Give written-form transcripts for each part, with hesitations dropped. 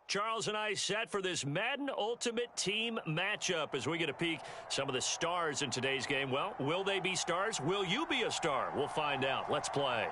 Charles and I set for this Madden Ultimate Team matchup as we get a peek some of the stars in today's game. Well, will they be stars? Will you be a star? We'll find out. Let's play.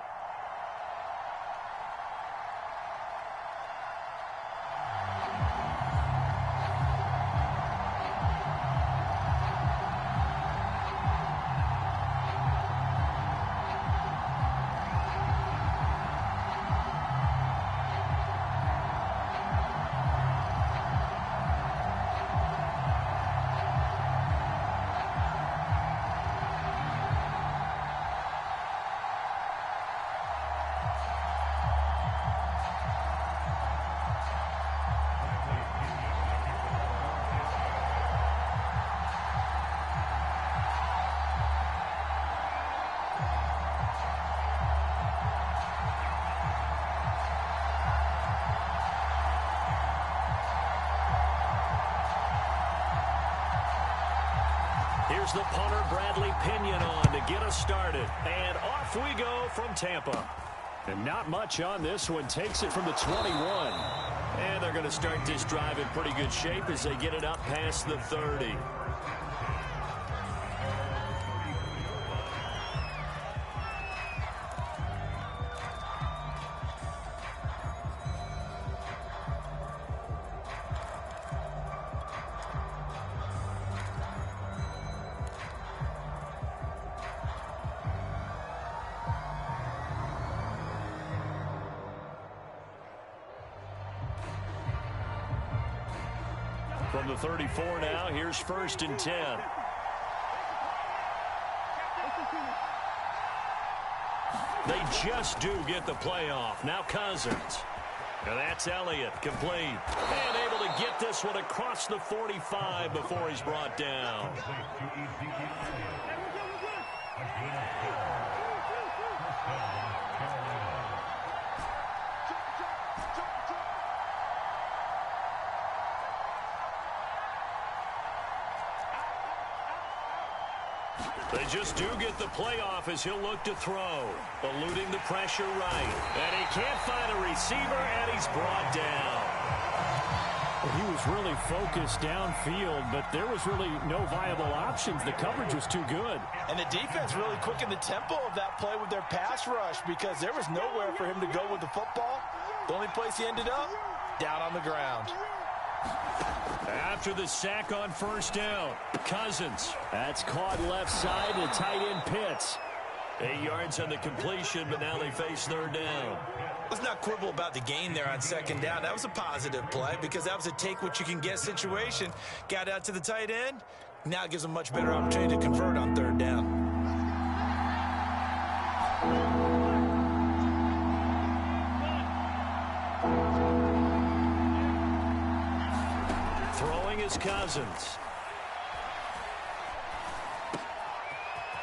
Here's the punter, Bradley Pinion, on to get us started. And off we go from Tampa. And not much on this one. Takes it from the 21. And they're going to start this drive in pretty good shape as they get it up past the 30. From the 34 now, here's 1st and 10. They just do get the playoff. Now Cousins. And that's Elliott, complete. And able to get this one across the 45 before he's brought down. They just do get the playoff as he'll look to throw. Eluding the pressure right. And he can't find a receiver, and he's brought down. Well, he was really focused downfield, but there was really no viable options. The coverage was too good. And the defense really quickened the tempo of that play with their pass rush because there was nowhere for him to go with the football. The only place he ended up, down on the ground. After the sack on 1st down, Cousins. That's caught left side to tight end Pitts. 8 yards on the completion, but now they face 3rd down. Let's not quibble about the gain there on 2nd down. That was a positive play because that was a take-what-you-can-get situation. Got out to the tight end. Now it gives them a much better opportunity to convert on 3rd down. Is Cousins.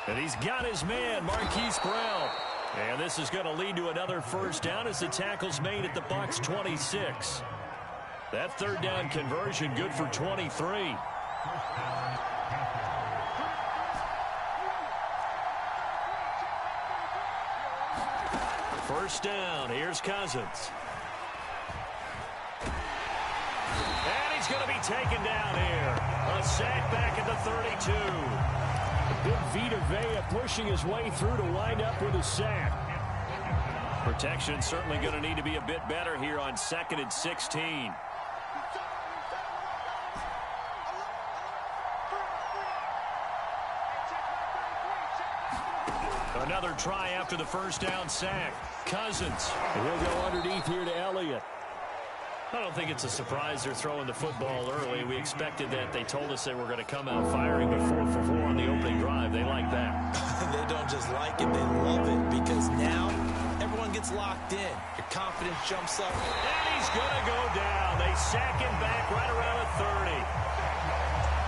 And he's got his man, Marquise Brown. And this is going to lead to another 1st down as the tackle's made at the Bucs 26. That 3rd down conversion good for 23. First down, here's Cousins. He's going to be taken down here. A sack back at the 32. Big Vita Vea pushing his way through to wind up with a sack. Protection certainly going to need to be a bit better here on 2nd and 16. Another try after the 1st down sack. Cousins. And he'll go underneath here to Elliott. I don't think it's a surprise they're throwing the football early. We expected that. They told us they were going to come out firing, but 4 for 4 on the opening drive. They like that. They don't just like it, they love it, because now everyone gets locked in. Your confidence jumps up. And he's going to go down. They sack him back right around the 30.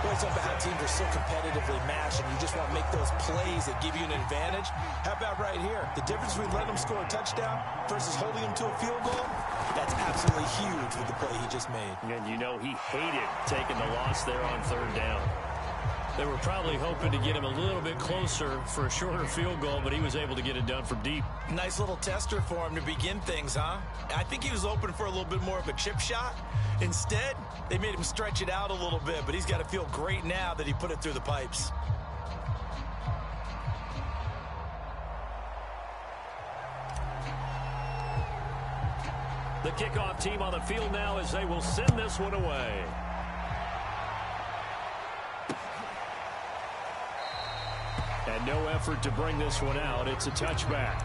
It's about how teams are so competitively matched, and you just want to make those plays that give you an advantage. How about right here? The difference between letting them score a touchdown versus holding them to a field goal, that's absolutely huge with the play he just made. And you know he hated taking the loss there on 3rd down. They were probably hoping to get him a little bit closer for a shorter field goal, but he was able to get it done from deep. Nice little tester for him to begin things, huh? I think he was hoping for a little bit more of a chip shot. Instead, they made him stretch it out a little bit, but he's got to feel great now that he put it through the pipes. The kickoff team on the field now as they will send this one away. And no effort to bring this one out. It's a touchback.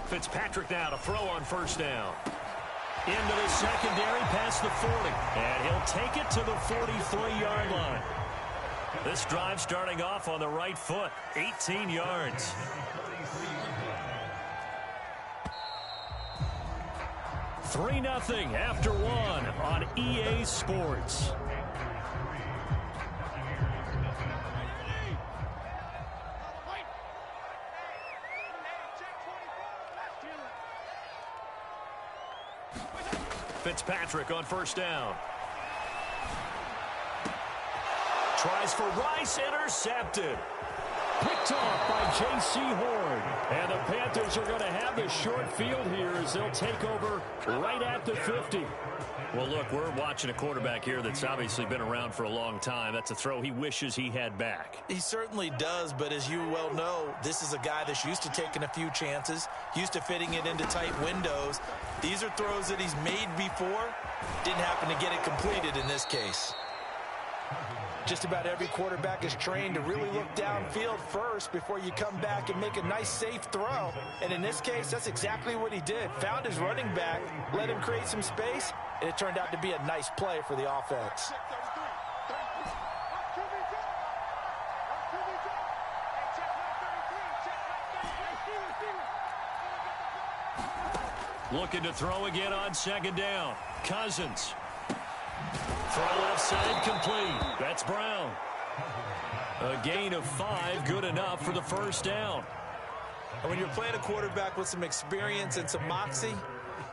Fitzpatrick now to throw on first down. Into the secondary past the 40. And he'll take it to the 43-yard line. This drive starting off on the right foot. 18 yards. Three 0 after one on EA Sports. Fitzpatrick on first down. Tries for Rice, intercepted. Picked off by J.C. Horn. And the Panthers are going to have the short field here as they'll take over right at the 50. Well, look, we're watching a quarterback here that's obviously been around for a long time. That's a throw he wishes he had back. He certainly does, but as you well know, this is a guy that's used to taking a few chances, used to fitting it into tight windows. These are throws that he's made before. Didn't happen to get it completed in this case. Just about every quarterback is trained to really look downfield first before you come back and make a nice, safe throw. And in this case, that's exactly what he did. Found his running back, let him create some space, and it turned out to be a nice play for the offense. Looking to throw again on second down. Cousins. Throw left side complete. That's Brown. A gain of 5, good enough for the first down. And when you're playing a quarterback with some experience and some moxie,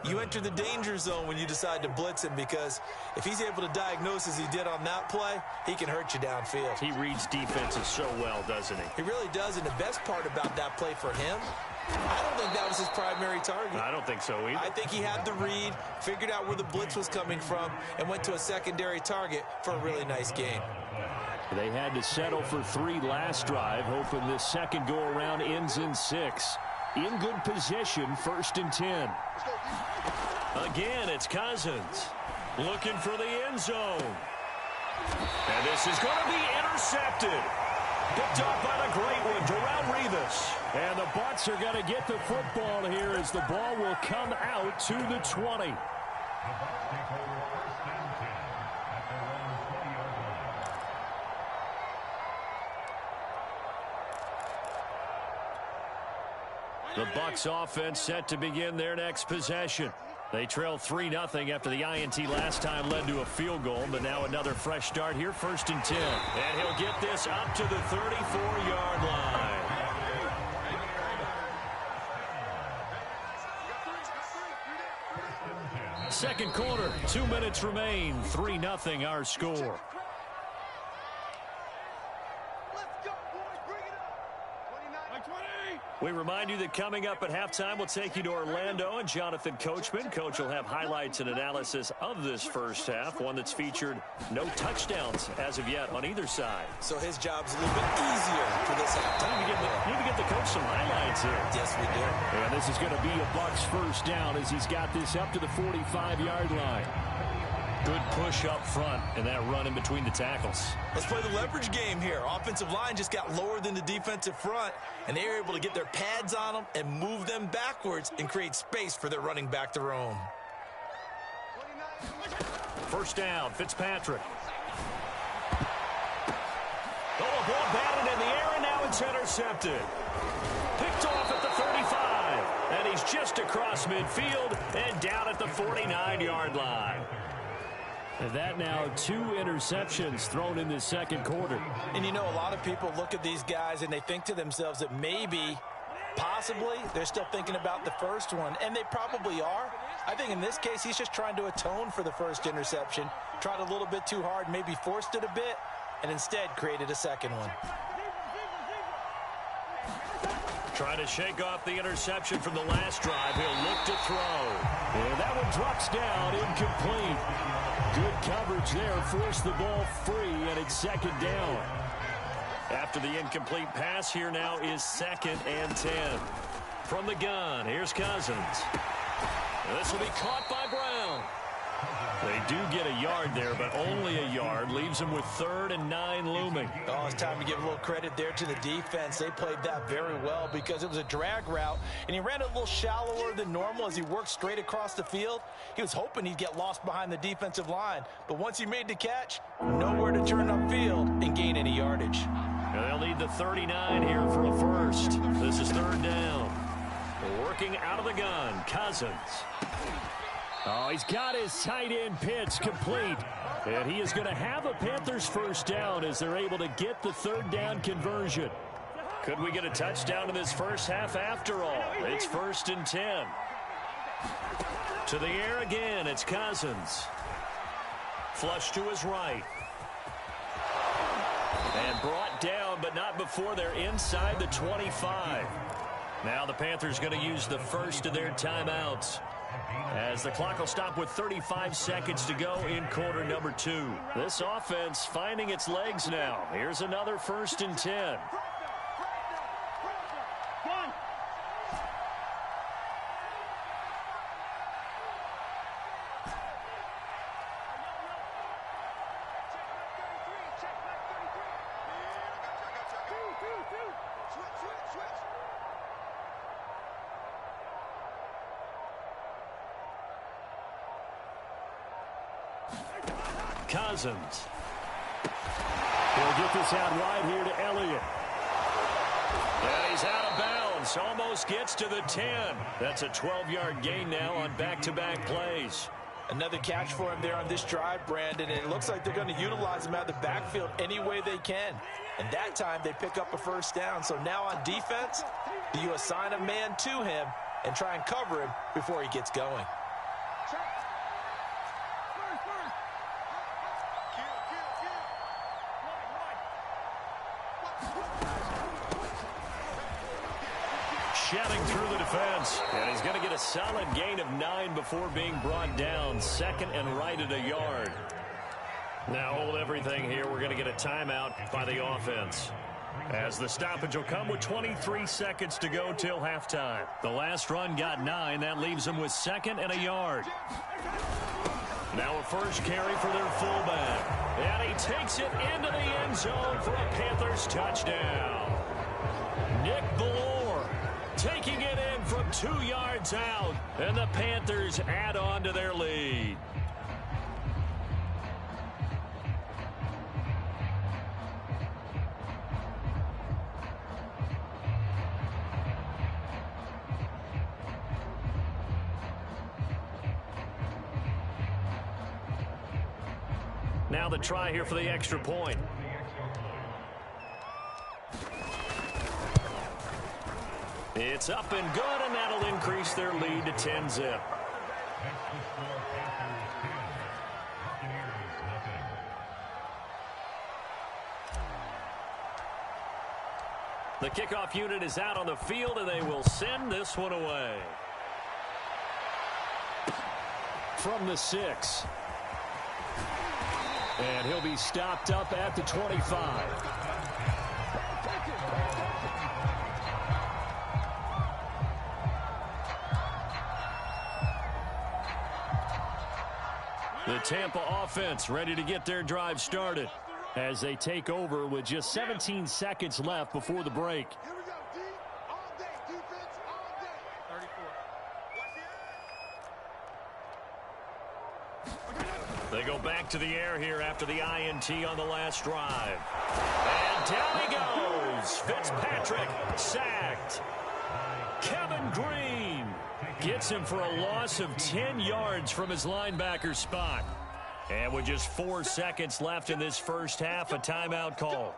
you enter the danger zone when you decide to blitz him, because if he's able to diagnose as he did on that play, he can hurt you downfield. He reads defenses so well, doesn't he? He really does, and the best part about that play for him, I don't think that was his primary target. I don't think so either. I think he had the read, figured out where the blitz was coming from, and went to a secondary target for a really nice game. They had to settle for 3 last drive, hoping this second go-around ends in 6. In good position, 1st and 10. Again, it's Cousins. Looking for the end zone. And this is going to be intercepted. Picked off by the great one, Darrelle Revis. And the Bucks are going to get the football here as the ball will come out to the 20. The Bucks offense set to begin their next possession. They trail 3-0 after the INT last time led to a field goal, but now another fresh start here, 1st and 10. And he'll get this up to the 34-yard line. Second quarter, 2 minutes remain, 3-0 our score. We remind you that coming up at halftime, we'll take you to Orlando and Jonathan Coachman. Coach will have highlights and analysis of this first half, one that's featured no touchdowns as of yet on either side. So his job's a little bit easier for this halftime. Need to get the coach some highlights here. Yes, we do. And this is going to be a Bucks first down as he's got this up to the 45-yard line. Good push up front and that run in between the tackles. Let's play the leverage game here. Offensive line just got lower than the defensive front, and they were able to get their pads on them and move them backwards and create space for their running back to roam. First down, Fitzpatrick. Oh, a ball batted in the air, and now it's intercepted. Picked off at the 35. And he's just across midfield and down at the 49-yard line. And that now 2 interceptions thrown in this second quarter. And you know, a lot of people look at these guys and they think to themselves that maybe, possibly, they're still thinking about the first one. And they probably are. I think in this case, he's just trying to atone for the first interception. Tried a little bit too hard, maybe forced it a bit, and instead created a second one. Trying to shake off the interception from the last drive. He'll look to throw. And that one drops down, incomplete. Good coverage there, forced the ball free, and it's second down. After the incomplete pass, here now is 2nd and 10. From the gun, here's Cousins. This will be caught by Brown. They do get a yard there, but only a yard. Leaves them with 3rd and 9 looming. Oh, it's time to give a little credit there to the defense. They played that very well because it was a drag route, and he ran it a little shallower than normal as he worked straight across the field. He was hoping he'd get lost behind the defensive line, but once he made the catch, nowhere to turn upfield and gain any yardage. They'll need the 39 here for a first. This is 3rd down. Working out of the gun, Cousins. Oh, he's got his tight end pitch complete. And he is going to have a Panthers first down as they're able to get the 3rd down conversion. Could we get a touchdown in this first half after all? It's 1st and 10. To the air again, it's Cousins. Flush to his right. And brought down, but not before they're inside the 25. Now the Panthers going to use the first of their timeouts, as the clock will stop with 35 seconds to go in quarter number 2. This offense finding its legs now. Here's another 1st and 10. Cousins. He'll get this out wide here to Elliott. And he's out of bounds. Almost gets to the 10. That's a 12-yard gain now on back-to-back plays. Another catch for him there on this drive, Brandon, and it looks like they're going to utilize him out of the backfield any way they can. And that time they pick up a first down. So now on defense, do you assign a man to him and try and cover him before he gets going? Shouting through the defense, and he's going to get a solid gain of 9 before being brought down. 2nd and right at a yard. Now hold everything here. We're going to get a timeout by the offense, as the stoppage will come with 23 seconds to go till halftime. The last run got 9. That leaves them with 2nd and a yard. Now a first carry for their fullback, and he takes it into the end zone for a Panthers touchdown. Nick Ballore taking it in from 2 yards out, and the Panthers add on to their lead. Now the try here for the extra point. It's up and good, and that'll increase their lead to 10-zip. The kickoff unit is out on the field, and they will send this one away. From the 6. And he'll be stopped up at the 25. The Tampa offense ready to get their drive started, as they take over with just 17 seconds left before the break. Here we go, D. All day. Defense all day. 34. They go back to the air here after the INT on the last drive. And down he goes. Fitzpatrick sacked. Kevin Green gets him for a loss of 10 yards from his linebacker spot. And with just 4 seconds left in this first half, a timeout call.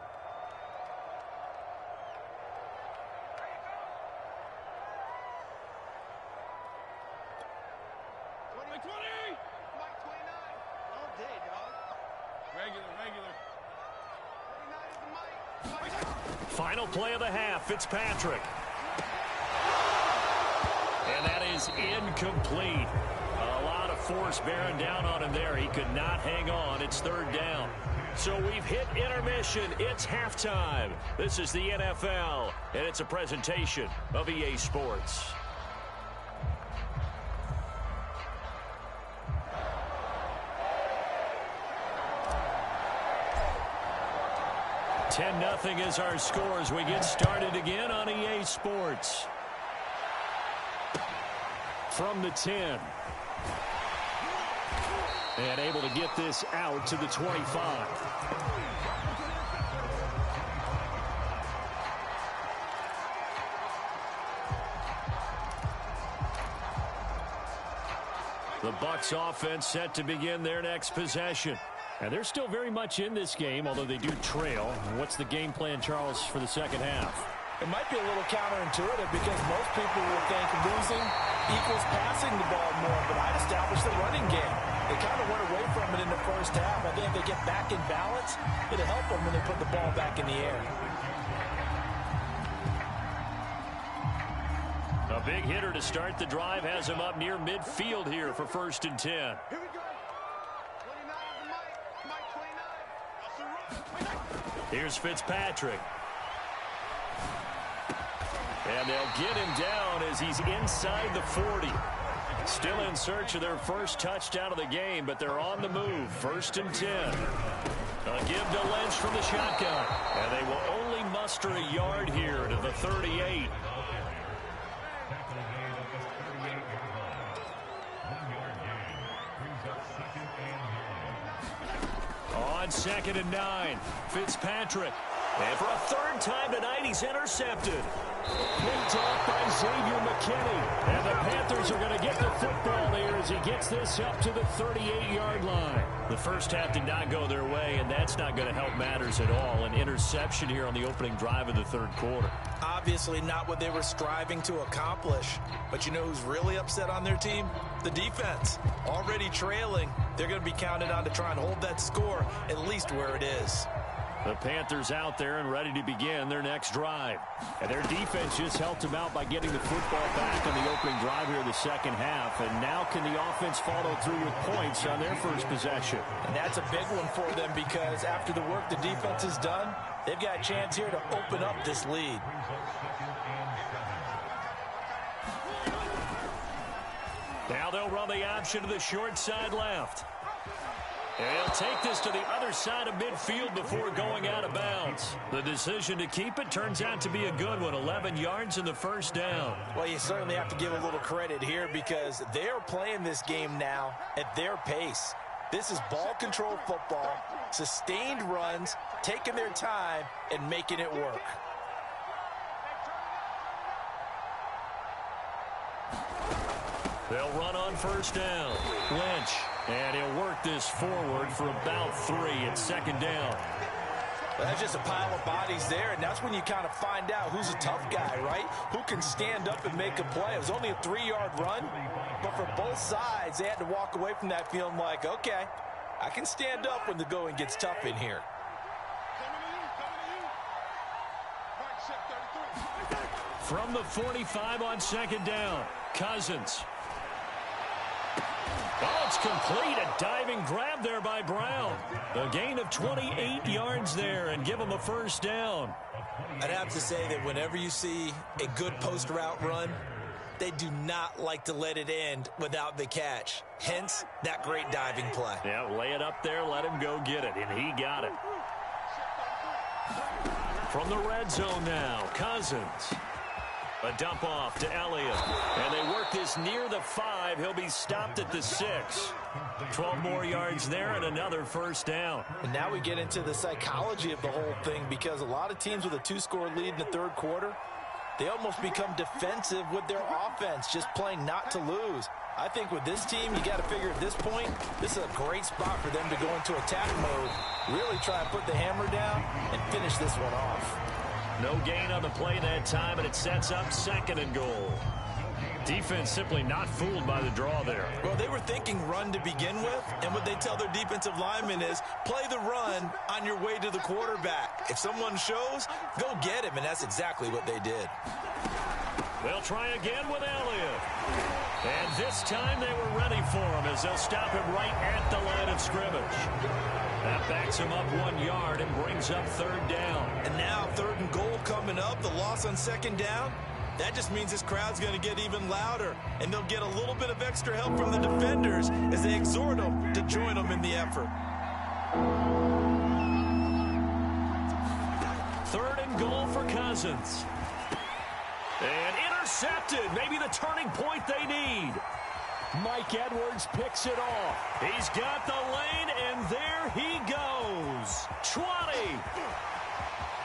Final play of the half, Fitzpatrick. And that is incomplete. A lot of force bearing down on him there. He could not hang on. It's third down. So we've hit intermission. It's halftime. This is the NFL, and it's a presentation of EA Sports. Nothing is our score as we get started again on EA Sports. From the 10. And able to get this out to the 25. The Bucs offense set to begin their next possession. And they're still very much in this game, although they do trail. What's the game plan, Charles, for the second half? It might be a little counterintuitive because most people will think losing equals passing the ball more, but I'd establish the running game. They kind of went away from it in the first half. I think if they get back in balance, it'll help them when they put the ball back in the air. A big hitter to start the drive has him up near midfield here for 1st and 10. Here we go. 29 is Mike 29. Here's Fitzpatrick. And they'll get him down as he's inside the 40. Still in search of their first touchdown of the game, but they're on the move. 1st and 10. A give to Lynch from the shotgun. And they will only muster a yard here to the 38. On 2nd and 9, Fitzpatrick. And for a 3rd time tonight, he's intercepted. Picked off by Xavier McKinney. And the Panthers are going to get the football here as he gets this up to the 38-yard line. The first half did not go their way, and that's not going to help matters at all. An interception here on the opening drive of the 3rd quarter. Obviously not what they were striving to accomplish. But you know who's really upset on their team? The defense. Already trailing. They're going to be counted on to try and hold that score at least where it is. The Panthers out there and ready to begin their next drive. And their defense just helped them out by getting the football back on the opening drive here in the second half. And now can the offense follow through with points on their first possession? And that's a big one for them because after the work the defense has done, they've got a chance here to open up this lead. Now they'll run the option to the short side left. And he'll take this to the other side of midfield before going out of bounds. The decision to keep it turns out to be a good one. 11 yards in the first down. Well, you certainly have to give a little credit here because they're playing this game now at their pace. This is ball control football, sustained runs, taking their time, and making it work. They'll run on 1st down. Lynch. And he'll work this forward for about 3 at 2nd down. Well, that's just a pile of bodies there, and that's when you kind of find out who's a tough guy, right? Who can stand up and make a play. It was only a 3-yard run, but for both sides, they had to walk away from that feeling like, okay, I can stand up when the going gets tough in here. From the 45 on 2nd down, Cousins. Oh, it's complete. A diving grab there by Brown. A gain of 28 yards there and give him a 1st down. I'd have to say that whenever you see a good post route run, they do not like to let it end without the catch. Hence, that great diving play. Yeah, lay it up there, let him go get it, and he got it. From the red zone now, Cousins. A dump off to Elliott. And they work this near the 5. He'll be stopped at the 6. 12 more yards there and another first down. And now we get into the psychology of the whole thing, because a lot of teams with a 2-score lead in the third quarter, they almost become defensive with their offense, just playing not to lose. I think with this team, you got to figure at this point, this is a great spot for them to go into attack mode, really try and put the hammer down and finish this one off. No gain on the play that time, and it sets up 2nd and goal. Defense simply not fooled by the draw there. Well, they were thinking run to begin with, and what they tell their defensive linemen is play the run on your way to the quarterback. If someone shows, go get him, and that's exactly what they did. They'll try again with Elliott. And this time they were ready for him as they'll stop him right at the line of scrimmage. That backs him up 1 yard and brings up 3rd down. And now 3rd and goal coming up, the loss on 2nd down. That just means this crowd's going to get even louder, and they'll get a little bit of extra help from the defenders as they exhort them to join them in the effort. 3rd and goal for Cousins. And intercepted. Maybe the turning point they need. Mike Edwards picks it off. He's got the lane, and there he goes. 20.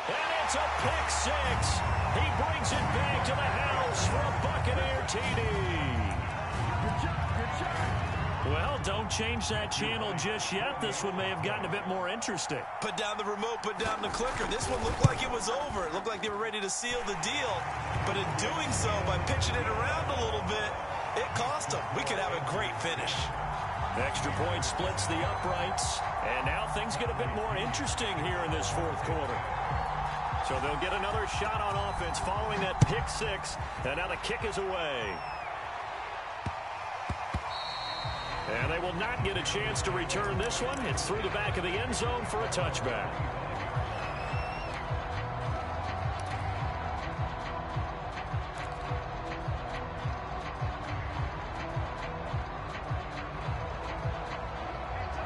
And it's a pick 6. He brings it back to the house for a Buccaneer TD. Good job. Well, don't change that channel just yet. This one may have gotten a bit more interesting. Put down the remote, put down the clicker. This one looked like it was over. It looked like they were ready to seal the deal. But in doing so, by pitching it around a little bit, it cost them. We could have a great finish. Extra point splits the uprights. And now things get a bit more interesting here in this 4th quarter. So they'll get another shot on offense following that pick 6. And now the kick is away. And they will not get a chance to return this one. It's through the back of the end zone for a touchback.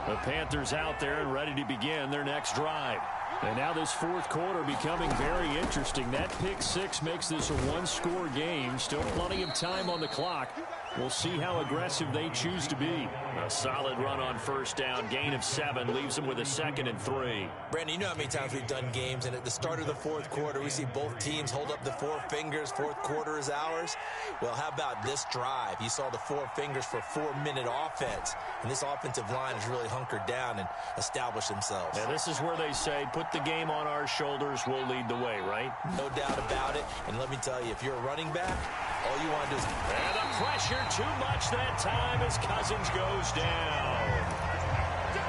The Panthers out there and ready to begin their next drive. And now this 4th quarter becoming very interesting. That pick 6 makes this a 1-score game. Still plenty of time on the clock. We'll see how aggressive they choose to be. A solid run on 1st down. Gain of 7 leaves them with a 2nd and 3. Brandon, you know how many times we've done games, and at the start of the 4th quarter, we see both teams hold up the 4 fingers. 4th quarter is ours. Well, how about this drive? You saw the 4 fingers for 4-minute offense, and this offensive line has really hunkered down and established themselves. And this is where they say, put the game on our shoulders, we'll lead the way, right? No doubt about it. And let me tell you, if you're a running back, all you want to do is... And the pressure too much that time as Cousins goes down.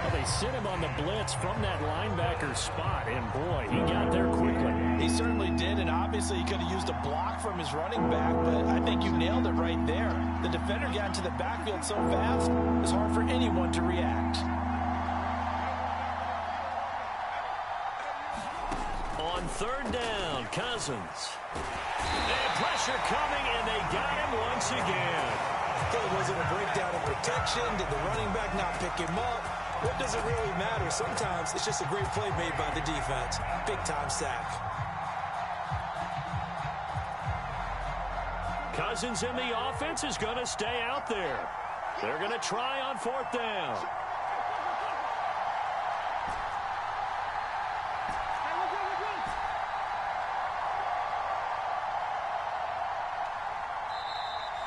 Well, they sent him on the blitz from that linebacker spot, and boy, he got there quickly. He certainly did, and obviously he could have used a block from his running back, but I think you nailed it right there. The defender got into the backfield so fast, it's hard for anyone to react. On 3rd down, Cousins. And pressure coming, and they got him once again. There wasn't a breakdown in protection. Did the running back not pick him up? What does it really matter? Sometimes it's just a great play made by the defense. Big-time sack. Cousins in the offense is going to stay out there. They're going to try on 4th down.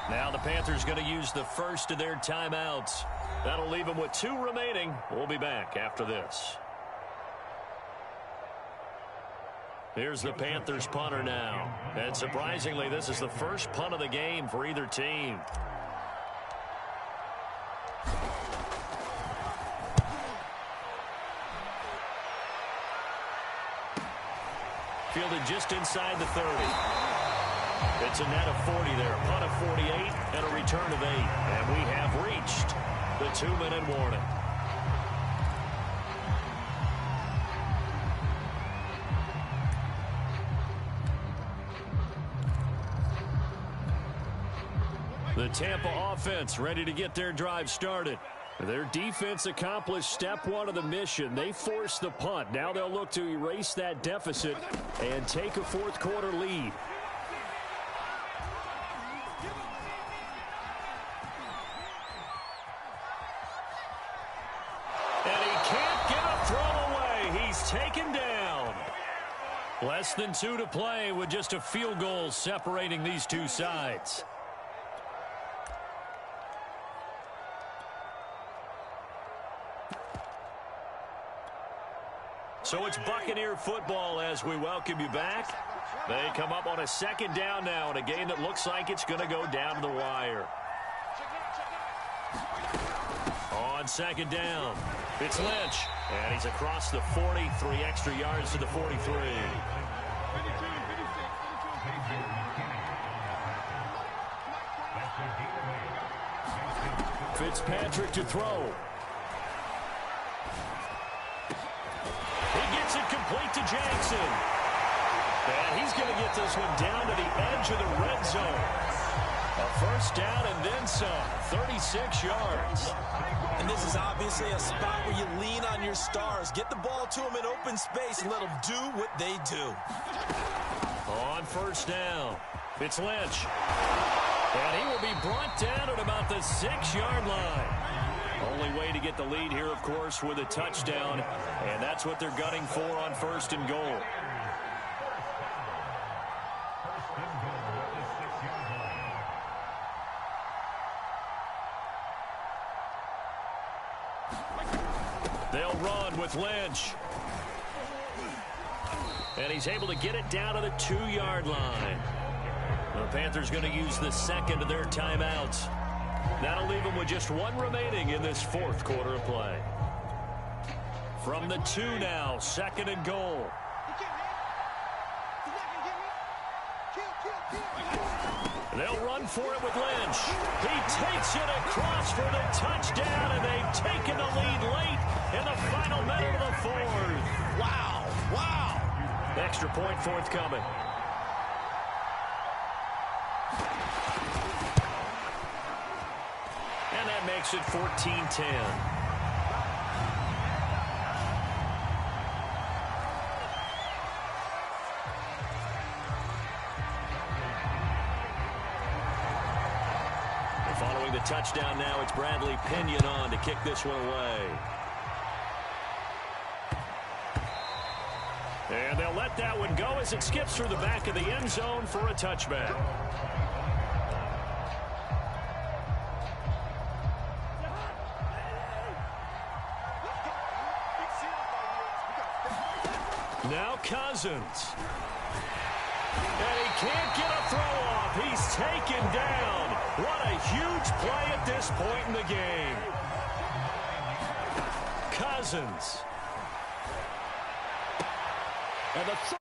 Now the Panthers going to use the first of their timeouts. That'll leave them with 2 remaining. We'll be back after this. Here's the Panthers punter now. And surprisingly, this is the first punt of the game for either team. Fielded just inside the 30. It's a net of 40 there. Punt of 48 and a return of 8. And we have reached the 2-minute warning. The Tampa offense ready to get their drive started. Their defense accomplished step 1 of the mission. They forced the punt. Now they'll look to erase that deficit and take a 4th quarter lead. he's taken down. Less than 2 to play with just a field goal separating these two sides. So it's Buccaneer football as we welcome you back. They come up on a second down now in a game that looks like it's going to go down to the wire. On second down, it's Lynch. And he's across the 40, 3 extra yards to the 43. Fitzpatrick to throw. He gets it complete to Jackson. And he's going to get this one down to the edge of the red zone. A first down and then some, 36 yards. And this is obviously a spot where you lean on your stars. Get the ball to them in open space and let them do what they do. On first down, it's Lynch. And he will be brought down at about the 6-yard line. Only way to get the lead here, of course, with a touchdown. And that's what they're gunning for on first and goal. They'll run with Lynch. And he's able to get it down to the 2-yard line. The Panthers going to use the second of their timeouts. That'll leave them with just 1 remaining in this 4th quarter of play. From the 2 now, second and goal. They'll run for it with Lynch. He takes it across for the touchdown, and they've taken the lead late in the final minute of the 4th. Wow, wow. Extra point forthcoming. And that makes it 14-10. Following the touchdown now, it's Bradley Pinion on to kick this one away. And they'll let that one go as it skips through the back of the end zone for a touchback. Now Cousins. And he can't get a throw off. He's taken down. What a huge play at this point in the game. Cousins. And the